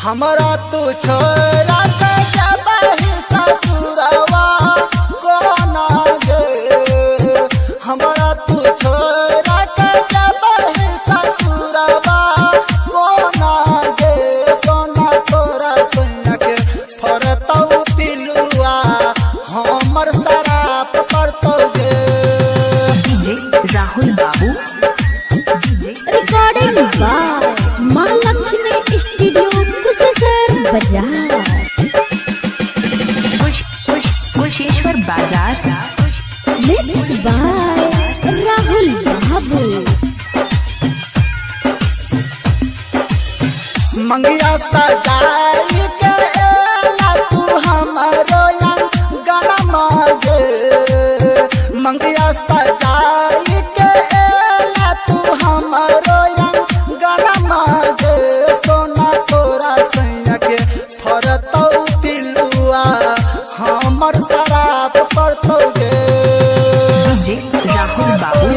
हमारा तू छोरा के जबहि ससुरवा कोना गे। हमारा तू छोरा के जबहि ससुरवा कोना गे। सोना तोरा सोना के फरतौ पिलुआ हमर शराब करतौ गे। डीजे राहुल बाबू रिकॉर्डिंग बाय मां लक्ष्मी स्टूडियो कुशेश्वर बाजार कुशेश्वर बाजार मिक्स बाय राहुल बाबू। मंगिया सजाई के एला तू हमरो गाना मांगे। मंगिया सजाई के एला तू हमरो गाना मांगे। सोना तोरा सैया के फरतौ पिलुआ हमर शराब करतौ गे। डीजे राहुल बाबू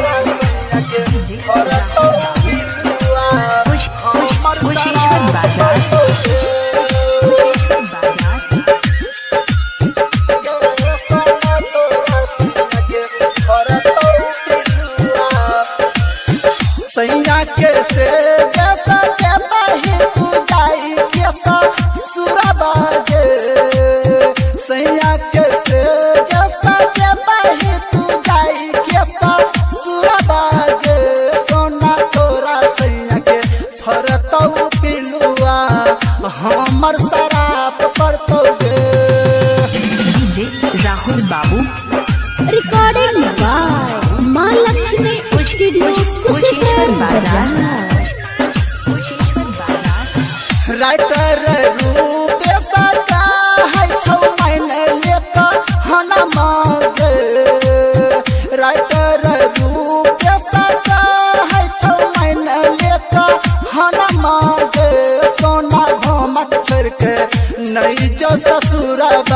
फरतौ पिलुआ हमर कुशेश्वर बाजार सैया के से जैसा के बही तू जाई के सुरबा गे। सैया के से जैसा के बही तू जाई के सुरबा गे। सोना तोरा सैया के फरतौ पिलुआ हमर शराब करतौ गे। डीजे राहुल बाबू रिकॉर्डिंग बाय मां लक्ष्मी स्टूडियो कुशेश्वर बाजार। राइटर रूप सका है छौ महीने लेकर हना मांगे। राइटर रूप सका है छौ महीने लेकर हना मांगे। सोना धमक छोड़ के नहीं जो ससुरवा